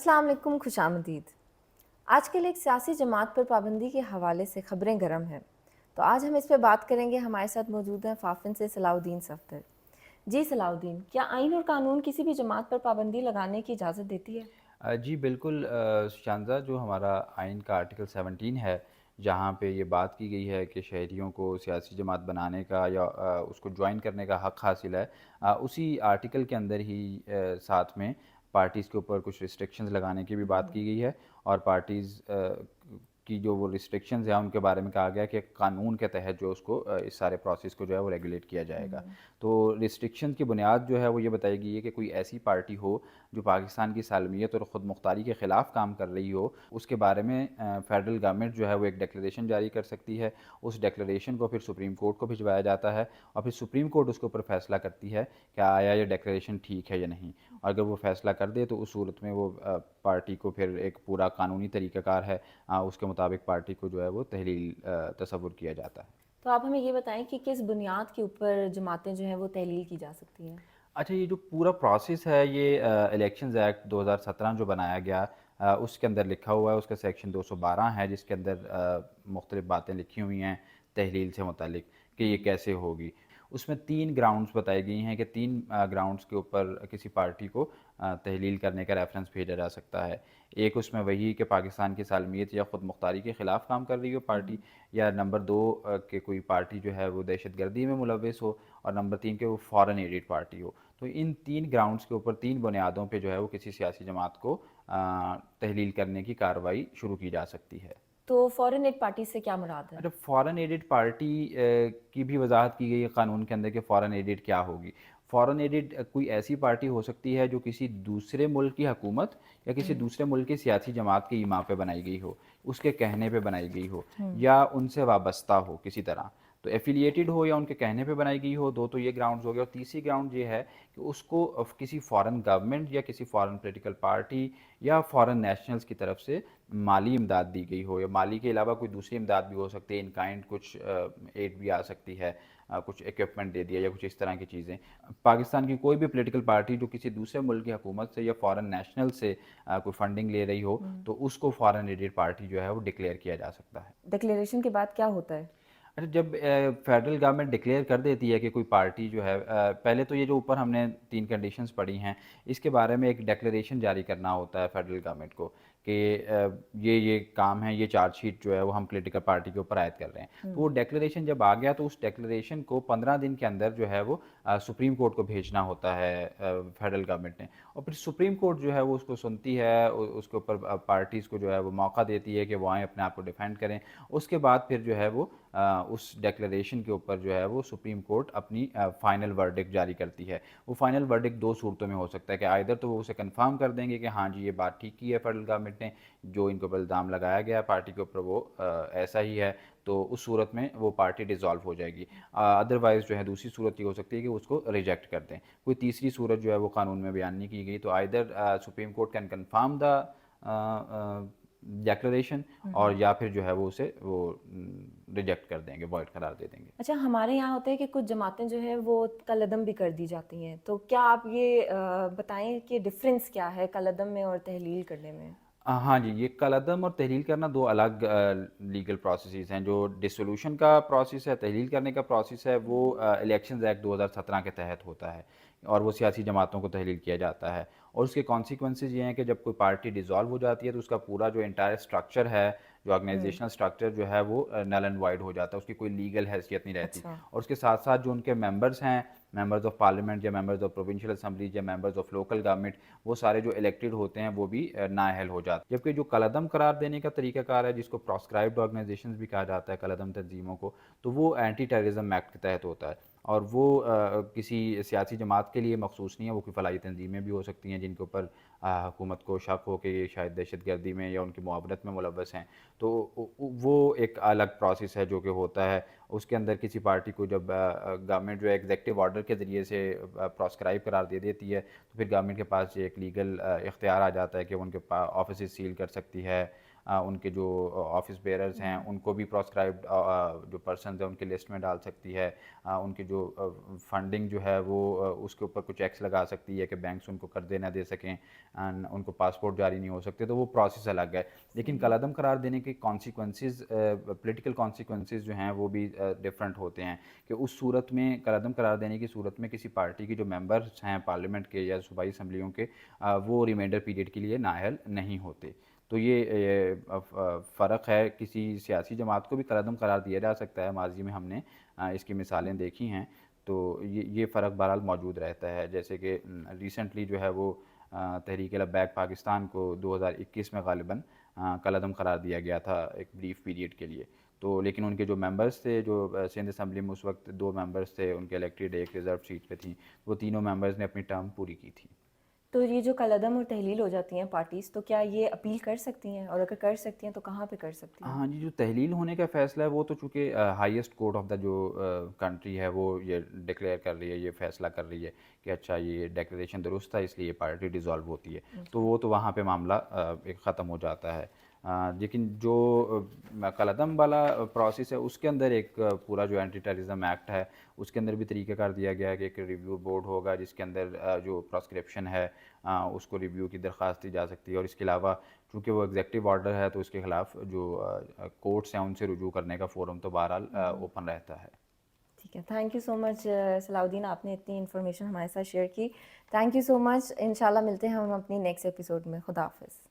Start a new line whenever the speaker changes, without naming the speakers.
السلام علیکم، خوش آمدید۔ آج کل ایک سیاسی جماعت پر پابندی کے حوالے سے خبریں گرم ہیں، تو آج ہم اس پہ بات کریں گے۔ ہمارے ساتھ موجود ہیں فافن سے صلاح الدین صفدر۔ جی صلاح الدین، کیا آئین اور قانون کسی بھی جماعت پر پابندی لگانے کی اجازت دیتی ہے؟
جی بالکل شانزہ، جو ہمارا آئین کا آرٹیکل 17 ہے، جہاں پہ یہ بات کی گئی ہے کہ شہریوں کو سیاسی جماعت بنانے کا یا اس کو جوائن کرنے کا حق حاصل ہے، اسی آرٹیکل کے اندر ہی ساتھ میں پارٹیز کے اوپر کچھ ریسٹرکشنز لگانے کی بھی بات کی گئی ہے، اور پارٹیز کی جو وہ ریسٹرکشنز ہیں ان کے بارے میں کہا گیا کہ قانون کے تحت جو اس کو اس سارے پروسیس کو جو ہے وہ ریگولیٹ کیا جائے گا۔ تو ریسٹرکشن کی بنیاد جو ہے وہ یہ بتائی گئی ہے کہ کوئی ایسی پارٹی ہو جو پاکستان کی سالمیت اور خود مختاری کے خلاف کام کر رہی ہو، اس کے بارے میں فیڈرل گورنمنٹ جو ہے وہ ایک ڈیکلریشن جاری کر سکتی ہے۔ اس ڈیکلریشن کو پھر سپریم کورٹ کو بھجوایا جاتا ہے، اور پھر سپریم کورٹ اس کے اوپر فیصلہ کرتی ہے کہ آیا یہ ڈیکلریشن ٹھیک ہے یا نہیں۔ اور اگر وہ فیصلہ کر دے تو اس صورت میں وہ پارٹی کو پھر ایک پورا قانونی طریقہ کار ہے، اس کے مطابق پارٹی کو جو ہے وہ تحلیل تصور کیا جاتا ہے۔
تو آپ ہمیں یہ بتائیں کہ کس بنیاد کے اوپر جماعتیں جو ہیں وہ تحلیل کی جا سکتی ہیں؟
اچھا، یہ جو پورا پروسیس ہے، یہ الیکشنز ایکٹ 2017 جو بنایا گیا، اس کے اندر لکھا ہوا ہے، اس کا سیکشن 212 ہے، جس کے اندر مختلف باتیں لکھی ہوئی ہیں تحلیل سے متعلق کہ یہ کیسے ہوگی۔ اس میں 3 گراؤنڈز بتائی گئی ہیں کہ 3 گراؤنڈز کے اوپر کسی پارٹی کو تحلیل کرنے کا ریفرنس بھیجا جا سکتا ہے۔ ایک اس میں وہی کہ پاکستان کی سالمیت یا خود مختاری کے خلاف کام کر رہی ہو پارٹی، یا نمبر 2 کہ کوئی پارٹی جو ہے وہ دہشت گردی میں ملوث ہو، اور نمبر 3 کہ وہ فارن ایڈڈ پارٹی ہو۔ تو ان 3 گراؤنڈز کے اوپر 3 بنیادوں پہ جو ہے وہ کسی سیاسی جماعت کو تحلیل کرنے کی کارروائی شروع کی جا سکتی ہے۔
تو فورن ایڈ پارٹی سے کیا مراد ہے؟
اچھا، فارن ایڈڈ پارٹی کی بھی وضاحت کی گئی ہے قانون کے اندر کہ فارن ایڈڈ کیا ہوگی۔ فارن ایڈڈ کوئی ایسی پارٹی ہو سکتی ہے جو کسی دوسرے ملک کی حکومت یا کسی دوسرے ملک کی سیاسی جماعت کے ایما پہ بنائی گئی ہو، اس کے کہنے پہ بنائی گئی ہو، یا ان سے وابستہ ہو کسی طرح، تو ایفیلیٹڈ ہو یا ان کے کہنے پہ بنائی گئی ہو۔ دو تو یہ گراؤنڈز ہو گیا، اور تیسری گراؤنڈ یہ ہے کہ اس کو کسی فارن گورنمنٹ یا کسی فارن پولیٹیکل پارٹی یا فارن نیشنلز کی طرف سے مالی امداد دی گئی ہو، یا مالی کے علاوہ کوئی دوسری امداد بھی ہو سکتی ہے، ان کائنڈ کچھ ایڈ بھی آ سکتی ہے، کچھ ایکوپمنٹ دے دیا یا کچھ اس طرح کی چیزیں۔ پاکستان کی کوئی بھی پولیٹیکل پارٹی جو کسی دوسرے ملک کی حکومت سے یا فارن نیشنل سے کوئی فنڈنگ لے رہی ہو، تو اس کو فارن ایڈڈ پارٹی جو ہے وہ ڈکلیئر کیا جا سکتا ہے۔
ڈکلیریشن کے بعد کیا ہوتا ہے؟
اچھا، جب فیڈرل گورنمنٹ ڈکلیئر کر دیتی ہے کہ کوئی پارٹی جو ہے، پہلے تو یہ جو اوپر ہم نے 3 کنڈیشنز پڑھی ہیں، اس کے بارے میں ایک ڈیکلریشن جاری کرنا ہوتا ہے فیڈرل گورنمنٹ کو کہ یہ کام ہے، یہ چارج شیٹ جو ہے وہ ہم پولیٹیکل پارٹی کے اوپر عائد کر رہے ہیں۔ تو وہ ڈیکلریشن جب آ گیا تو اس ڈیکلریشن کو 15 دن کے اندر جو ہے وہ سپریم کورٹ کو بھیجنا ہوتا ہے فیڈرل گورنمنٹ نے، اور پھر سپریم کورٹ جو ہے وہ اس کو سنتی ہے، اس کے اوپر پارٹیز کو جو ہے وہ موقع دیتی ہے کہ وہ آئیں اپنے آپ کو ڈیفینڈ کریں۔ اس کے بعد پھر جو ہے وہ اس ڈیکلریشن کے اوپر جو ہے وہ سپریم کورٹ اپنی فائنل ورڈکٹ جاری کرتی ہے۔ وہ فائنل ورڈکٹ 2 صورتوں میں ہو سکتا ہے کہ آئدر تو وہ اسے کنفرم کر دیں گے کہ ہاں جی یہ بات ٹھیک کی ہے فیڈرل گورنمنٹ نے، جو ان کے اوپر الزام لگایا گیا پارٹی کے اوپر وہ ایسا ہی ہے، تو اس صورت میں وہ پارٹی ڈیزالو ہو جائے گی۔ ادروائز جو ہے دوسری صورت یہ ہو سکتی ہے کہ اس کو ریجیکٹ کر دیں۔ کوئی تیسری صورت جو ہے وہ قانون میں بیان نہیں کی گئی، تو either supreme court can confirm the declaration, اور یا پھر جو ہے وہ اسے وہ ریجیکٹ کر دیں گے، وائڈ قرار دے دیں گے۔
اچھا، ہمارے یہاں ہوتا ہے کہ کچھ جماعتیں جو ہے وہ کالعدم بھی کر دی جاتی ہیں، تو کیا آپ یہ بتائیں کہ ڈفرینس کیا ہے کالعدم میں اور تحلیل کرنے میں؟
ہاں جی، یہ کالعدم اور تحلیل کرنا 2 الگ لیگل پروسیسز ہیں۔ جو ڈسولوشن کا پروسیس ہے، تحلیل کرنے کا پروسیس ہے، وہ الیکشنز ایکٹ 2017 کے تحت ہوتا ہے، اور وہ سیاسی جماعتوں کو تحلیل کیا جاتا ہے، اور اس کے کانسیکوینسز یہ ہیں کہ جب کوئی پارٹی ڈیزالو ہو جاتی ہے تو اس کا پورا جو انٹائر اسٹرکچر ہے، جو آرگنائزیشنل اسٹرکچر جو ہے وہ نل اینڈ وائڈ ہو جاتا ہے، اس کی کوئی لیگل حیثیت نہیں رہتی،
اچھا،
اور اس کے ساتھ ساتھ جو ان کے ممبرز ہیں، ممبرز آف پارلیمنٹ یا ممبرز آف پروونشل اسمبلیز یا ممبرز آف لوکل گورنمنٹ، وہ سارے جو الیکٹڈ ہوتے ہیں وہ بھی نااہل ہو جاتے ہیں۔ جبکہ جو کالعدم قرار دینے کا طریقہ کار ہے، جس کو پراسکرائبڈ آرگنائزیشنز بھی کہا جاتا ہے، کالعدم تنظیموں کو، تو وہ اینٹی ٹیررزم ایکٹ کے تحت ہوتا ہے، اور وہ کسی سیاسی جماعت کے لیے مخصوص نہیں ہے، وہ کوئی فلاحی تنظیمیں بھی ہو سکتی ہیں جن کے اوپر حکومت کو شک ہو کہ یہ شاید دہشت گردی میں یا ان کی معاونت میں ملوث ہیں، تو وہ ایک الگ پروسیس ہے جو کہ ہوتا ہے۔ اس کے اندر کسی پارٹی کو جب گورنمنٹ جو ہے ایگزیکٹو آرڈر کے ذریعے سے پراسکرائب قرار دے دیتی ہے، تو پھر گورنمنٹ کے پاس ایک لیگل اختیار آ جاتا ہے کہ وہ ان کے آفیسز سیل کر سکتی ہے، ان کے جو آفس بیئرز ہیں ان کو بھی پراسکرائبڈ جو پرسنز ہیں ان کی لسٹ میں ڈال سکتی ہے. ان کی جو فنڈنگ جو ہے وہ اس کے اوپر کچھ ایکس لگا سکتی ہے کہ بینکس ان کو قرضے نہ دے سکیں, ان کو پاسپورٹ جاری نہیں ہو سکتے, تو وہ پروسیس الگ ہے. لیکن کالعدم قرار دینے کے کانسیکوینسز, پولیٹیکل کانسیکوینسز جو ہیں وہ بھی ڈفرینٹ ہوتے ہیں, کہ اس صورت میں کالعدم قرار دینے کی صورت میں کسی پارٹی کے جو ممبرس ہیں پارلیمنٹ کے یا صوبائی اسمبلیوں کے, وہ ریمائنڈر پیریڈ کے لیے نااہل نہیں ہوتے. تو یہ فرق ہے. کسی سیاسی جماعت کو بھی کالعدم قرار دیا جا سکتا ہے, ماضی میں ہم نے اس کی مثالیں دیکھی ہیں. تو یہ فرق بہرحال موجود رہتا ہے. جیسے کہ ریسنٹلی جو ہے وہ تحریک لبیک پاکستان کو 2021 میں غالباً کالعدم قرار دیا گیا تھا ایک بریف پیریڈ کے لیے. تو لیکن ان کے جو ممبرس تھے, جو سندھ اسمبلی میں اس وقت 2 ممبرس تھے ان کے الیکٹڈ, ایک ریزرو سیٹ پہ تھیں, وہ تینوں ممبرز نے اپنی ٹرم پوری کی تھی.
تو یہ جو کالعدم اور تحلیل ہو جاتی ہیں پارٹیز, تو کیا یہ اپیل کر سکتی ہیں, اور اگر کر سکتی ہیں تو کہاں پہ کر سکتی ہیں؟
ہاں جی, جو تحلیل ہونے کا فیصلہ ہے وہ تو چونکہ ہائیسٹ کورٹ آف دا جو کنٹری ہے وہ یہ ڈکلیئر کر رہی ہے, یہ فیصلہ کر رہی ہے کہ اچھا یہ ڈیکلیریشن درست تھا اس لیے یہ پارٹی ڈیزالو ہوتی ہے, تو وہ تو وہاں پہ معاملہ ایک ختم ہو جاتا ہے. لیکن جو کالعدم والا پروسیس ہے اس کے اندر ایک پورا جو اینٹی ٹیررزم ایکٹ ہے اس کے اندر بھی طریقہ کار دیا گیا ہے کہ ایک ریویو بورڈ ہوگا جس کے اندر جو پراسکرپشن ہے اس کو ریویو کی درخواست دی جا سکتی ہے. اور اس کے علاوہ چونکہ وہ ایگزیکٹو آرڈر ہے تو اس کے خلاف جو کورٹس ہیں ان سے رجوع کرنے کا فورم تو بہرحال اوپن رہتا ہے.
ٹھیک ہے, تھینک یو سو مچ صلاح الدین, آپ نے اتنی انفارمیشن ہمارے ساتھ شیئر کی. تھینک یو سو مچ. انشاءاللہ ملتے ہیں ہم اپنی نیکسٹ ایپیسوڈ میں. خدا حافظ.